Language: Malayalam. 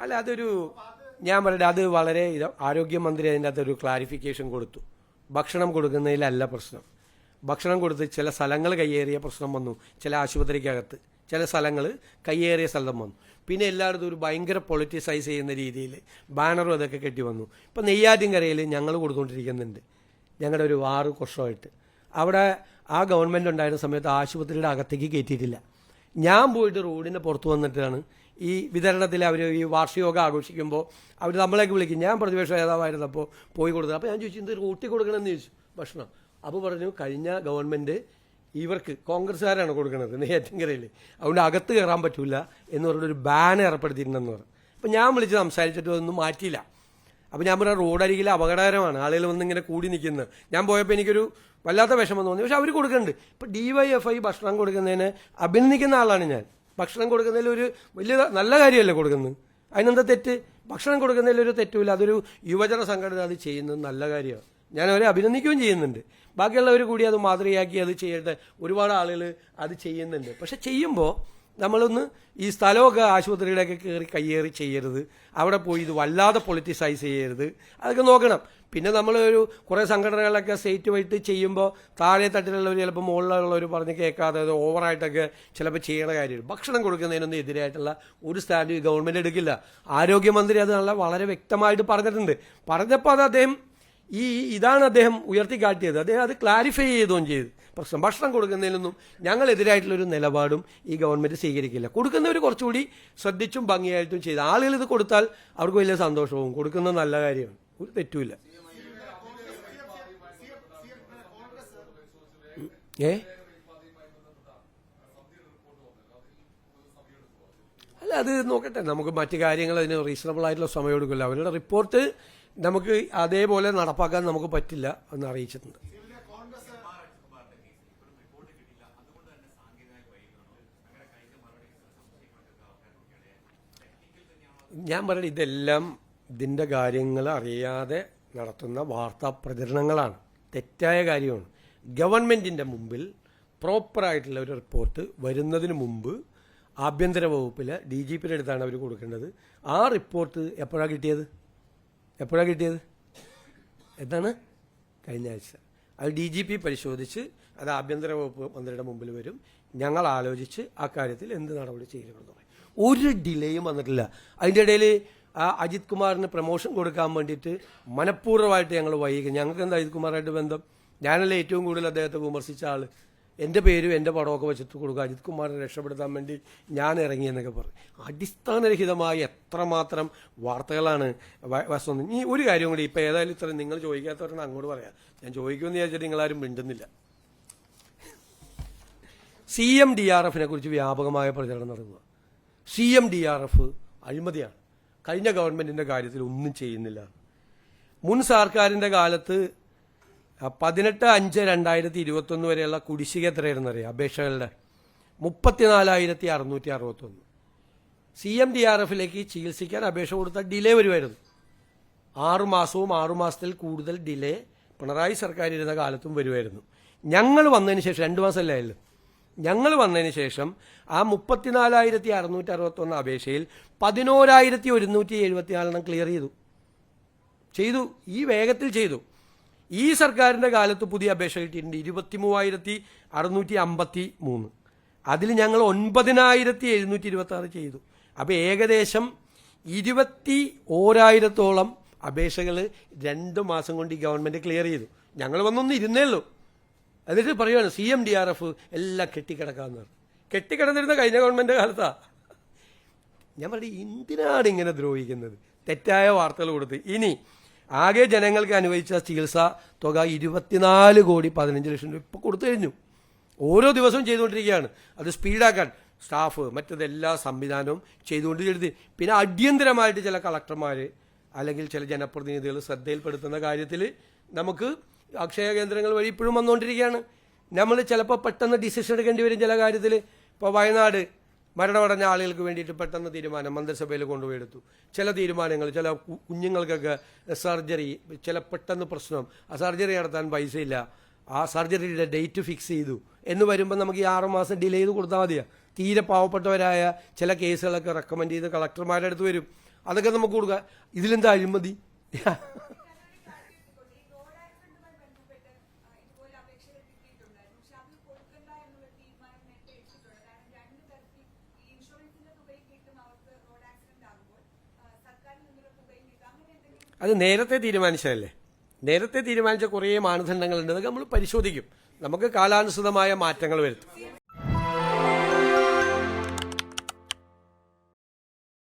അല്ല അതൊരു ഞാൻ പറയട്ടെ, അത് വളരെ ആരോഗ്യമന്ത്രി അതിൻ്റെ അകത്തൊരു ക്ലാരിഫിക്കേഷൻ കൊടുത്തു. ഭക്ഷണം കൊടുക്കുന്നതിലല്ല പ്രശ്നം. ഭക്ഷണം കൊടുത്ത് ചില സ്ഥലങ്ങൾ കയ്യേറിയ പ്രശ്നം വന്നു, ചില ആശുപത്രിക്കകത്ത് ചില സ്ഥലങ്ങൾ കയ്യേറിയ സ്ഥലം വന്നു. പിന്നെ എല്ലായിടത്തും ഒരു ഭയങ്കര പൊളിറ്റിസൈസ് ചെയ്യുന്ന രീതിയിൽ ബാനറും അതൊക്കെ കെട്ടി വന്നു. ഇപ്പം നെയ്യാറ്റിൻകരയിൽ ഞങ്ങൾ കൊടുത്തുകൊണ്ടിരിക്കുന്നുണ്ട്, ഞങ്ങളുടെ ഒരു 6 വർഷമായിട്ട്. അവിടെ ആ ഗവൺമെൻറ് ഉണ്ടായിരുന്ന സമയത്ത് ആശുപത്രിയുടെ അകത്തേക്ക് കയറ്റിയിട്ടില്ല. ഞാൻ പോയിട്ട് റോഡിൻ്റെ പുറത്ത് വന്നിട്ടാണ് ഈ വിതരണത്തിൽ അവർ ഈ വാർഷികമൊക്കെ ആഘോഷിക്കുമ്പോൾ അവർ നമ്മളേക്ക് വിളിക്കും. ഞാൻ പ്രതിപക്ഷ നേതാവായിരുന്നപ്പോൾ പോയി കൊടുത്തത്. അപ്പോൾ ഞാൻ ചോദിച്ചു, ഇത് റൂട്ടിൽ കൊടുക്കണമെന്ന് ചോദിച്ചു ഭക്ഷണം. അപ്പോൾ പറഞ്ഞു, കഴിഞ്ഞ ഗവൺമെൻറ് ഇവർക്ക് കോൺഗ്രസ്സുകാരാണ് കൊടുക്കുന്നത് നെയ്യാറ്റിൻകരയിൽ, അതുകൊണ്ട് അകത്ത് കയറാൻ പറ്റില്ല എന്ന് പറഞ്ഞൊരു ബാൻ ഏർപ്പെടുത്തിയിട്ടുണ്ടെന്ന് പറഞ്ഞു. അപ്പോൾ ഞാൻ വിളിച്ച് സംസാരിച്ചിട്ട് ഒന്നും മാറ്റിയില്ല. അപ്പോൾ ഞാൻ പറഞ്ഞ റോഡരികിൽ അപകടകരമാണ്, ആളുകൾ വന്നിങ്ങനെ കൂടി നിൽക്കുന്നത്. ഞാൻ പോയപ്പോൾ എനിക്കൊരു വല്ലാത്ത വിഷമം തോന്നി. പക്ഷെ അവർ കൊടുക്കുന്നുണ്ട്. ഇപ്പോൾ DYFI ഭക്ഷണം കൊടുക്കുന്നതിന് അഭിനന്ദിക്കുന്ന ആളാണ് ഞാൻ. ഭക്ഷണം കൊടുക്കുന്നതിൽ ഒരു വലിയ നല്ല കാര്യമല്ലേ കൊടുക്കുന്നത്, അതിനെന്താ തെറ്റ്? ഭക്ഷണം കൊടുക്കുന്നതിൽ ഒരു തെറ്റുമില്ല. അതൊരു യുവജന സംഘടന അത് ചെയ്യുന്നത് നല്ല കാര്യമാണ്, ഞാൻ അവരെ അഭിനന്ദിക്കുകയും ചെയ്യുന്നുണ്ട്. ബാക്കിയുള്ളവർ കൂടി അത് മാതൃകയാക്കി അത് ചെയ്യട്ടെ. ഒരുപാട് ആളുകൾ അത് ചെയ്യുന്നുണ്ട്. പക്ഷെ ചെയ്യുമ്പോൾ നമ്മളൊന്ന് ഈ സ്ഥലമൊക്കെ ആശുപത്രിയിലൊക്കെ കയ്യേറി ചെയ്യരുത്, അവിടെ പോയി ഇത് വല്ലാതെ പൊളിറ്റിസൈസ് ചെയ്യരുത്, അതൊക്കെ നോക്കണം. പിന്നെ നമ്മൾ ഒരു കുറേ സംഘടനകളൊക്കെ സ്റ്റേറ്റ് വൈറ്റ് ചെയ്യുമ്പോൾ താഴെ തട്ടിലുള്ളവർ ചിലപ്പോൾ മുകളിലുള്ളവർ പറഞ്ഞ് കേൾക്കാതെ ഓവറായിട്ടൊക്കെ ചിലപ്പോൾ ചെയ്യണ കാര്യമാണ്. ഭക്ഷണം കൊടുക്കുന്നതിനൊന്നും എതിരായിട്ടുള്ള ഒരു സ്റ്റാൻഡ് ഗവൺമെൻറ് എടുക്കില്ല. ആരോഗ്യമന്ത്രി അത് വളരെ വ്യക്തമായിട്ട് പറഞ്ഞിട്ടുണ്ട്. പറഞ്ഞപ്പോൾ അത് അദ്ദേഹം ഇതാണ് അദ്ദേഹം ഉയർത്തിക്കാട്ടിയത്. അദ്ദേഹം അത് ക്ലാരിഫൈ ചെയ്തുകയും ചെയ്തു. പ്രശ്നം ഭക്ഷണം കൊടുക്കുന്നതിനൊന്നും ഞങ്ങളെതിരായിട്ടുള്ളൊരു നിലപാടും ഈ ഗവൺമെൻറ് സ്വീകരിക്കില്ല. കൊടുക്കുന്നവർ കുറച്ചുകൂടി ശ്രദ്ധിച്ചും ഭംഗിയായിട്ടും ചെയ്ത് ആളുകൾ ഇത് കൊടുത്താൽ അവർക്ക് വലിയ സന്തോഷവും, കൊടുക്കുന്നത് നല്ല കാര്യമാണ്, ഒരു തെറ്റുമില്ല. അല്ല അത് നോക്കട്ടെ, നമുക്ക് മറ്റു കാര്യങ്ങൾ അതിന് റീസണബിൾ ആയിട്ടുള്ള സമയം എടുക്കില്ല. അവരുടെ റിപ്പോർട്ട് നമുക്ക് അതേപോലെ നടപ്പാക്കാൻ നമുക്ക് പറ്റില്ല എന്ന് അറിയിച്ചിട്ടുണ്ട്. ഞാൻ പറയുന്നത് ഇതെല്ലാം ഇതിൻ്റെ കാര്യങ്ങൾ അറിയാതെ നടത്തുന്ന വാർത്താ പ്രചരണങ്ങളാണ്, തെറ്റായ കാര്യമാണ്. ഗവൺമെൻറ്റിൻ്റെ മുമ്പിൽ പ്രോപ്പറായിട്ടുള്ള ഒരു റിപ്പോർട്ട് വരുന്നതിന് മുമ്പ് ആഭ്യന്തര വകുപ്പിൽ DGPയുടെ അടുത്താണ് അവർ കൊടുക്കേണ്ടത്. ആ റിപ്പോർട്ട് എപ്പോഴാണ് കിട്ടിയത്? എന്താണ്? കഴിഞ്ഞ ആഴ്ച. അത് DGP പരിശോധിച്ച് അത് ആഭ്യന്തര വകുപ്പ് മന്ത്രിയുടെ മുമ്പിൽ വരും. ഞങ്ങൾ ആലോചിച്ച് ആ കാര്യത്തിൽ എന്ത് നടപടി ചെയ്യണമെന്ന് പറയും. ഒരു ഡിലേയും വന്നിട്ടില്ല. അതിൻ്റെ ഇടയിൽ അജിത് കുമാറിന് പ്രമോഷൻ കൊടുക്കാൻ വേണ്ടിയിട്ട് മനഃപൂർവ്വമായിട്ട് ഞങ്ങൾ വൈകി. ഞങ്ങൾക്ക് എന്താ അജിത് കുമാറായിട്ട് ബന്ധം? ഞാനല്ലേ ഏറ്റവും കൂടുതൽ അദ്ദേഹത്തെ വിമർശിച്ച ആൾ. എൻ്റെ പേരും എൻ്റെ പടമൊക്കെ വെച്ചിട്ട് കൊടുക്കുക, അജിത് കുമാറിനെ രക്ഷപ്പെടുത്താൻ വേണ്ടി ഞാൻ ഇറങ്ങിയെന്നൊക്കെ പറയും. അടിസ്ഥാനരഹിതമായി എത്രമാത്രം വാർത്തകളാണ് വസ്തുത. ഈ ഒരു കാര്യം കൂടി, ഇപ്പോൾ ഏതായാലും ഇത്ര നിങ്ങൾ ചോദിക്കാത്തവരാണ് അങ്ങോട്ട് പറയാം, ഞാൻ ചോദിക്കുമെന്ന് വിചാരിച്ചിട്ട് നിങ്ങളാരും മിണ്ടുന്നില്ല. CMDRFനെ കുറിച്ച് വ്യാപകമായ പ്രചരണം നടക്കുക. CMDRF അഴിമതിയാണ്, കഴിഞ്ഞ ഗവൺമെൻറ്റിൻ്റെ കാര്യത്തിൽ ഒന്നും ചെയ്യുന്നില്ല. മുൻ സർക്കാരിൻ്റെ കാലത്ത് 18/5/2021 വരെയുള്ള കുടിശ്ശിക എത്രയായിരുന്നു അറിയാം? അപേക്ഷകളുടെ 34,661. CMDRFിലേക്ക് ചികിത്സിക്കാൻ അപേക്ഷ കൊടുത്താൽ ഡിലേ വരുമായിരുന്നു. 6 മാസവും 6 മാസത്തിൽ കൂടുതൽ ഡിലേ പിണറായി സർക്കാർ ഇരുന്ന കാലത്തും വരുമായിരുന്നു. ഞങ്ങൾ വന്നതിന് ശേഷം 2 മാസമല്ലേ ആയുള്ളൂ. ഞങ്ങൾ വന്നതിന് ശേഷം ആ 34,661 അപേക്ഷയിൽ 11,174 ക്ലിയർ ചെയ്തു. ഈ വേഗത്തിൽ ചെയ്തു. ഈ സർക്കാരിൻ്റെ കാലത്ത് പുതിയ അപേക്ഷ കിട്ടിയിട്ടുണ്ട് 23,653. അതിൽ ഞങ്ങൾ 9,726 ചെയ്തു. അപ്പോൾ ഏകദേശം 21,000-ഓളം അപേക്ഷകൾ 2 മാസം കൊണ്ട് ഈ ഗവൺമെൻറ് ക്ലിയർ ചെയ്തു. ഞങ്ങൾ വന്നൊന്നും ഇരുന്നേ ഉള്ളൂ. എന്നിട്ട് പറയുകയാണ് CMDRF എല്ലാം കെട്ടിക്കിടക്കാമെന്ന് പറഞ്ഞു. കെട്ടിക്കിടന്നിരുന്ന കഴിഞ്ഞ ഗവൺമെൻറ് കാലത്താണ്. ഞാൻ പറഞ്ഞു, എന്തിനാണ് ഇങ്ങനെ ദ്രോഹിക്കുന്നത്? തെറ്റായ വാർത്തകൾ കൊടുത്ത്. ഇനി ആകെ ജനങ്ങൾക്ക് അനുവദിച്ച ചികിത്സാ തുക 24,15,00,000 രൂപ ഇപ്പോൾ കൊടുത്തു കഴിഞ്ഞു. ഓരോ ദിവസവും ചെയ്തുകൊണ്ടിരിക്കുകയാണ്. അത് സ്പീഡാക്കാൻ സ്റ്റാഫ് മറ്റതെല്ലാ സംവിധാനവും ചെയ്തുകൊണ്ടിരുന്നത്. പിന്നെ അടിയന്തരമായിട്ട് ചില കളക്ടർമാർ അല്ലെങ്കിൽ ചില ജനപ്രതിനിധികൾ ശ്രദ്ധയിൽപ്പെടുത്തുന്ന കാര്യത്തിൽ നമുക്ക് അക്ഷയ കേന്ദ്രങ്ങൾ വഴി ഇപ്പോഴും വന്നുകൊണ്ടിരിക്കുകയാണ്. നമ്മൾ ചിലപ്പോൾ പെട്ടെന്ന് ഡിസിഷൻ എടുക്കേണ്ടി വരും ചില കാര്യത്തിൽ. ഇപ്പോൾ വയനാട് മരണമടഞ്ഞ ആളുകൾക്ക് വേണ്ടിയിട്ട് പെട്ടെന്ന് തീരുമാനം മന്ത്രിസഭയിൽ കൊണ്ടുപോയെടുത്തു. ചില തീരുമാനങ്ങൾ, ചില കുഞ്ഞുങ്ങൾക്കൊക്കെ സർജറി, ചില പെട്ടെന്ന് പ്രശ്നം, ആ സർജറി നടത്താൻ പൈസയില്ല, ആ സർജറിയുടെ ഡേറ്റ് ഫിക്സ് ചെയ്തു എന്ന് വരുമ്പോൾ നമുക്ക് ഈ 6 മാസം ഡിലേ ചെയ്ത് കൊടുത്താൽ മതിയാണ്. തീരെ പാവപ്പെട്ടവരായ ചില കേസുകളൊക്കെ റെക്കമെൻഡ് ചെയ്ത് കളക്ടർമാരുടെ അടുത്ത് വരും. അതൊക്കെ നമുക്ക് കൊടുക്കുക. ഇതിലെന്താ അഴിമതി? അത് നേരത്തെ തീരുമാനിച്ചതല്ലേ. നേരത്തെ തീരുമാനിച്ച കുറേ മാനദണ്ഡങ്ങളുണ്ട്. അതൊക്കെ നമ്മൾ പരിശോധിക്കും. നമുക്ക് കാലാനുസൃതമായ മാറ്റങ്ങൾ വരുത്തും.